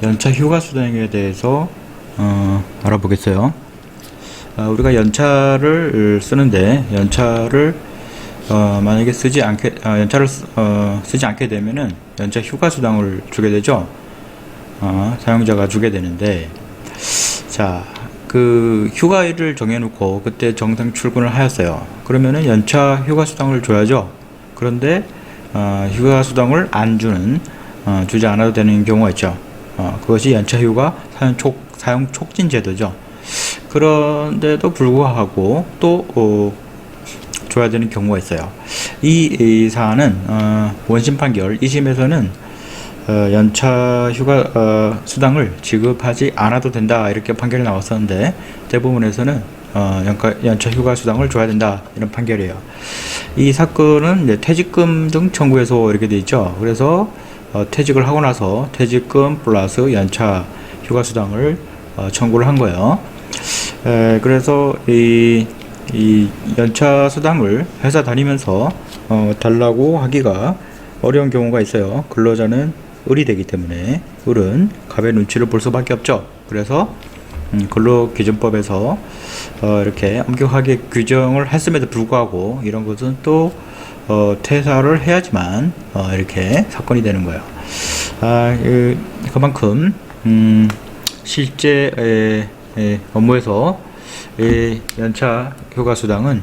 연차 휴가 수당에 대해서 알아보겠어요. 우리가 연차를 쓰는데 연차를 만약에 쓰지 않게 쓰지 않게 되면은 연차 휴가 수당을 주게 되죠. 사용자가 주게 되는데, 자, 그 휴가일을 정해놓고 그때 정상 출근을 하였어요. 그러면은 연차 휴가 수당을 줘야죠. 그런데 휴가 수당을 안 주는 주지 않아도 되는 경우가 있죠. 그것이 연차휴가 사용 촉진 제도죠. 그런데도 불구하고 또 줘야 되는 경우가 있어요. 이 사안은 원심 판결 2심에서는 연차휴가 수당을 지급하지 않아도 된다 이렇게 판결이 나왔었는데, 대부분에서는 연차휴가 수당을 줘야 된다 이런 판결이에요. 이 사건은 이제 퇴직금 등 청구해서 이렇게 돼 있죠. 그래서 퇴직을 하고 나서 퇴직금 플러스 연차 휴가 수당을 청구를 한 거예요. 그래서 이 연차 수당을 회사 다니면서 달라고 하기가 어려운 경우가 있어요. 근로자는 을이 되기 때문에 을은 갑의 눈치를 볼 수밖에 없죠. 그래서 근로기준법에서 이렇게 엄격하게 규정을 했음에도 불구하고 이런 것은 또 퇴사를 해야지만 이렇게 사건이 되는 거예요. 그만큼 실제 업무에서 연차 휴가 수당은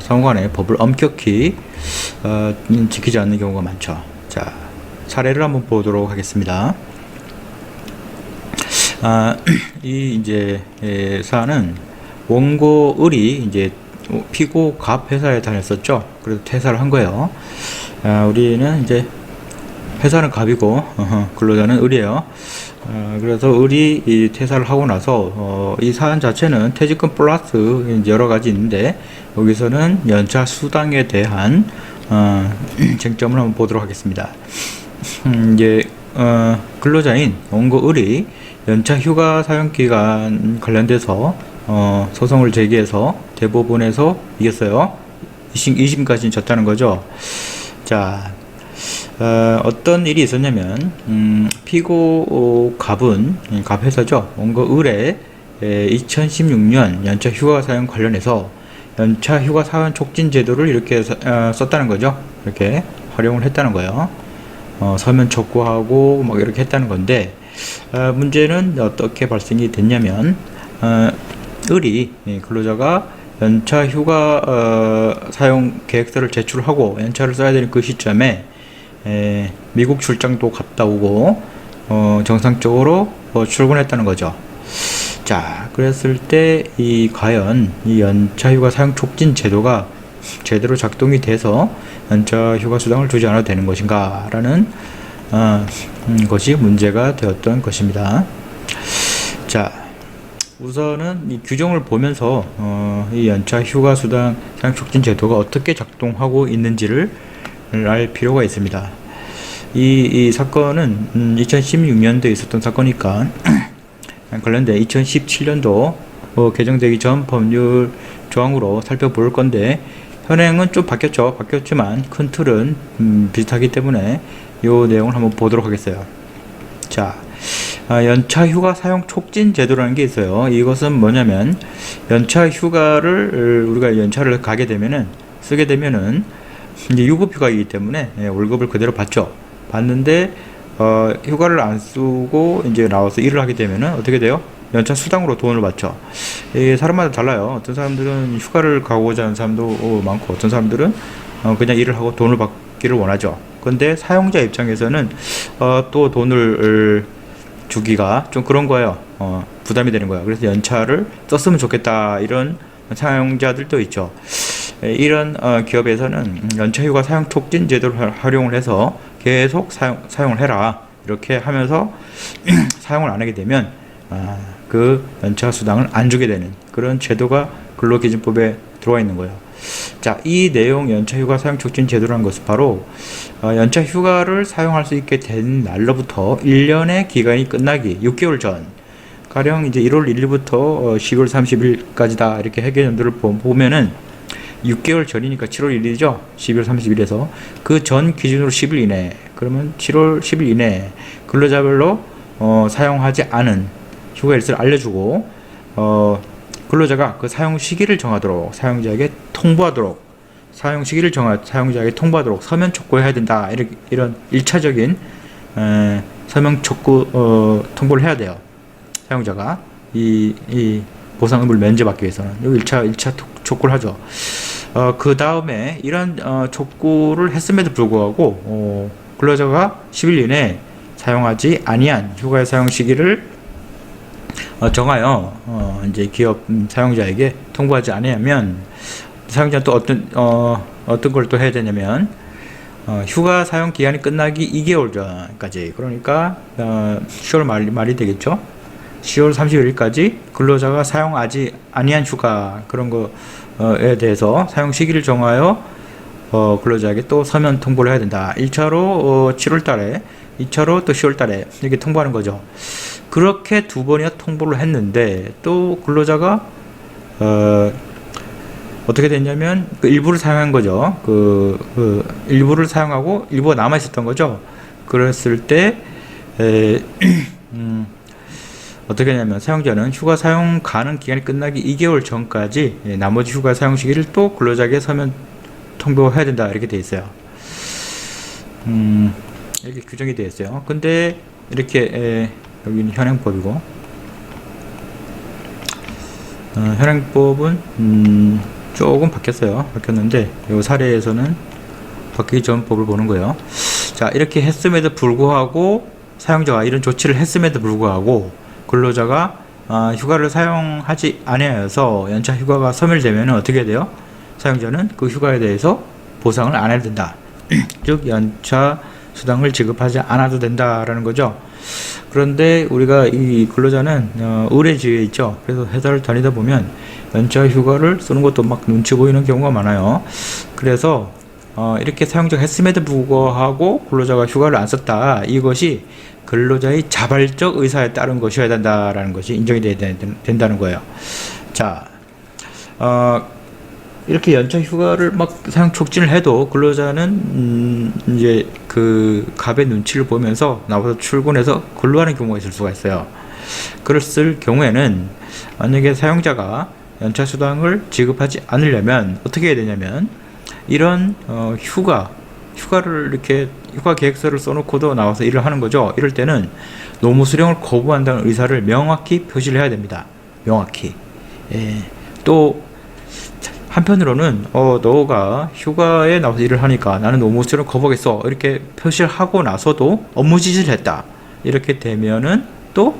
상호간의 법을 엄격히 지키지 않는 경우가 많죠. 자, 사례를 한번 보도록 하겠습니다. 이 이제 사안은 원고 을이 이제 피고 갑 회사에 다녔었죠. 그래서 퇴사를 한 거예요. 우리는 이제 회사는 갑이고 근로자는 을이에요. 그래서 을이 이 퇴사를 하고 나서 이 사안 자체는 퇴직금 플러스 이제 여러 가지 있는데, 여기서는 연차 수당에 대한 쟁점을 한번 보도록 하겠습니다. 이제 근로자인 원고 을이 연차 휴가 사용 기간 관련돼서 소송을 제기해서 대법원에서 이겼어요. 2심까지는 졌다는 거죠. 자, 어떤 일이 있었냐면 피고 갑은 갑 회사죠. 원고 을의 2016년 연차 휴가 사용 관련해서 연차 휴가 사용 촉진 제도를 이렇게 썼다는 거죠. 이렇게 활용을 했다는 거예요. 서면 촉구하고 막 이렇게 했다는 건데, 문제는 어떻게 발생이 됐냐면 을이 근로자가 연차 휴가 사용 계획서를 제출하고 연차를 써야 되는 그 시점에 미국 출장도 갔다 오고 정상적으로 출근했다는 거죠. 자, 그랬을 때 과연 이 연차휴가 사용 촉진 제도가 제대로 작동이 돼서 연차휴가 수당을 주지 않아도 되는 것인가 라는 것이 문제가 되었던 것입니다. 자, 우선은 이 규정을 보면서 이 연차휴가 수당 사용 촉진 제도가 어떻게 작동하고 있는지를 알 필요가 있습니다. 이 사건은 2016년도에 있었던 사건이니까 관련된 2017년도 개정되기 전 법률 조항으로 살펴볼 건데, 현행은 좀 바뀌었지만 큰 틀은 비슷하기 때문에 이 내용을 한번 보도록 하겠어요. 자, 연차 휴가 사용 촉진 제도라는 게 있어요. 이것은 뭐냐면 연차 휴가를 우리가 연차를 가게 되면은 쓰게 되면은 이제 유급휴가이기 때문에 월급을 그대로 받는데 휴가를 안 쓰고 이제 나와서 일을 하게 되면은 어떻게 돼요? 연차 수당으로 돈을 받죠. 사람마다 달라요. 어떤 사람들은 휴가를 가고자 하는 사람도 많고, 어떤 사람들은 그냥 일을 하고 돈을 받기를 원하죠. 근데 사용자 입장에서는 또 돈을 주기가 좀 그런 거예요. 부담이 되는 거예요. 그래서 연차를 썼으면 좋겠다 이런 사용자들도 있죠. 이런 기업에서는 연차휴가 사용 촉진 제도를 활용을 해서 계속 사용을 해라 이렇게 하면서 사용을 안 하게 되면 그 연차 수당을 안 주게 되는 그런 제도가 근로기준법에 들어와 있는 거예요. 자, 이 내용 연차휴가 사용 촉진 제도라는 것은 바로 연차휴가를 사용할 수 있게 된 날로부터 1년의 기간이 끝나기 6개월 전, 가령 이제 1월 1일부터 12월 30일까지다 이렇게 해계연도를 보면은 6개월 전이니까 7월 1일이죠. 12월 30일에서 그 전 기준으로 10일 이내, 그러면 7월 10일 이내 근로자별로 사용하지 않은 휴가 일수를 알려주고 근로자가 그 사용 시기를 정하도록 사용자에게 통보하도록 사용자에게 통보하도록 서면 촉구해야 된다. 이런 1차적인 서면 촉구 통보를 해야 돼요. 사용자가 이 보상 의무를 면제받기 위해서는 여기 1차 촉구를 하죠. 그 다음에 이런 촉구를 했음에도 불구하고 근로자가 10일 이내에 사용하지 아니한 휴가의 사용 시기를 정하여 이제 기업 사용자에게 통보하지 않으면 사용자는 또 어떤 걸 또 해야 되냐면 휴가 사용 기간이 끝나기 2개월 전까지, 그러니까 10월 말이 되겠죠. 10월 31일까지 근로자가 사용하지 아니한 휴가 그런 거에 대해서 사용 시기를 정하여 근로자에게 또 서면 통보를 해야 된다. 1차로 7월 달에, 2차로 또 10월 달에 이렇게 통보하는 거죠. 그렇게 두 번이나 통보를 했는데 또 근로자가 어떻게 됐냐면 그 일부를 사용한 거죠. 그 일부를 사용하고 일부가 남아 있었던 거죠. 그랬을 때 어떻게 하냐면 사용자는 휴가 사용 가능 기간이 끝나기 2개월 전까지 나머지 휴가 사용 시기를 또 근로자에게 서면 통보해야 된다. 이렇게 돼 있어요. 이렇게 규정이 되어 있어요. 근데 이렇게 여기는 현행법이고 현행법은 조금 바뀌었는데 이 사례에서는 바뀌기 전 법을 보는 거예요. 자, 이렇게 했음에도 불구하고 사용자가 이런 조치를 했음에도 불구하고 근로자가 휴가를 사용하지 않아서 연차 휴가가 소멸되면 어떻게 돼요? 사용자는 그 휴가에 대해서 보상을 안 해도 된다. 즉 연차 수당을 지급하지 않아도 된다라는 거죠. 그런데 우리가 이 근로자는 의뢰지에 있죠. 그래서 회사를 다니다 보면 연차 휴가를 쓰는 것도 막 눈치 보이는 경우가 많아요. 그래서 이렇게 사용자가 했음에도 불구하고 근로자가 휴가를 안 썼다. 이것이 근로자의 자발적 의사에 따른 것이어야 된다라는 것이 인정이 된다는 거예요. 자, 이렇게 연차 휴가를 막 사용 촉진을 해도 근로자는 이제 그 갑의 눈치를 보면서 나와서 출근해서 근로하는 경우가 있을 수가 있어요. 그랬을 경우에는 만약에 사용자가 연차 수당을 지급하지 않으려면 어떻게 해야 되냐면 이런 휴가를 이렇게 휴가 계획서를 써놓고도 나와서 일을 하는 거죠. 이럴 때는 노무 수령을 거부한다는 의사를 명확히 표시를 해야 됩니다. 명확히. 또 한편으로는 너가 휴가에 나와서 일을 하니까 나는 노무 수령을 거부하겠어 이렇게 표시를 하고 나서도 업무 지시를 했다. 이렇게 되면은 또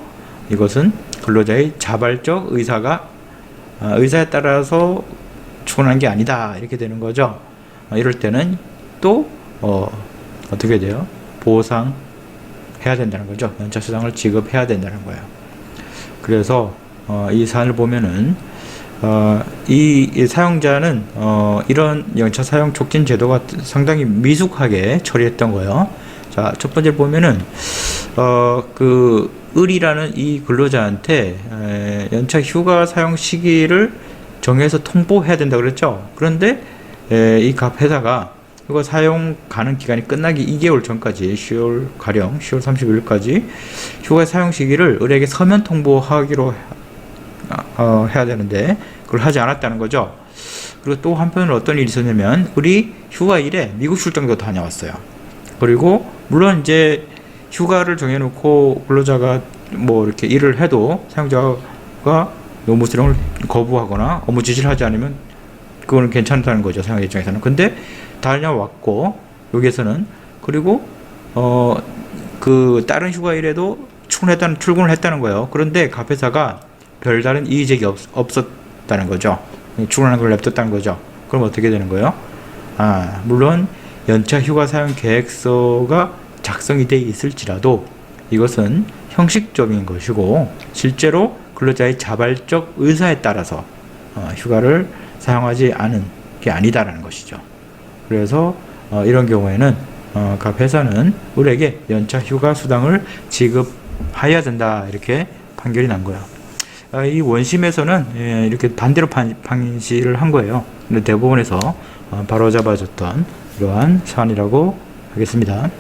이것은 근로자의 자발적 의사에 따라서 추구한 게 아니다. 이렇게 되는 거죠. 이럴 때는 또 어떻게 돼요? 보상해야 된다는 거죠. 연차 수당을 지급해야 된다는 거예요. 그래서 이 사안을 보면은 이 사용자는 이런 연차 사용 촉진 제도가 상당히 미숙하게 처리했던 거예요. 자, 첫 번째 보면은 그 을이라는 이 근로자한테 연차 휴가 사용 시기를 정해서 통보해야 된다 그랬죠. 그런데 이 갑 회사가 휴가 사용 가능 기간이 끝나기 2개월 전까지 10월 30일까지 휴가 사용 시기를 을에게 서면 통보하기로 해야 되는데 그걸 하지 않았다는 거죠. 그리고 또 한편으로 어떤 일이 있었냐면 을이 휴가일에 미국 출장도 다녀왔어요. 그리고 물론 이제 휴가를 정해놓고 근로자가 뭐 이렇게 일을 해도 사용자가 노무 수령을 거부하거나 업무 지시를 하지 않으면 그거는 괜찮다는 거죠. 사용자 입장에서는. 근데 다녀왔고 여기에서는 그리고 그 다른 휴가일에도 출근을 했다는 거예요. 그런데 갑 회사가 별다른 이의제기 없었다는 거죠. 출근하는 걸 냅뒀다는 거죠. 그럼 어떻게 되는 거예요? 물론 연차 휴가 사용 계획서가 작성이 되어 있을지라도 이것은 형식적인 것이고 실제로 근로자의 자발적 의사에 따라서 휴가를 사용하지 않은 게 아니다라는 것이죠. 그래서 이런 경우에는 각 회사는 을에게 연차 휴가 수당을 지급해야 된다 이렇게 판결이 난 거예요. 이 원심에서는 이렇게 반대로 판시를 한 거예요. 근데 대법원에서 바로잡아줬던 이러한 사안이라고 하겠습니다.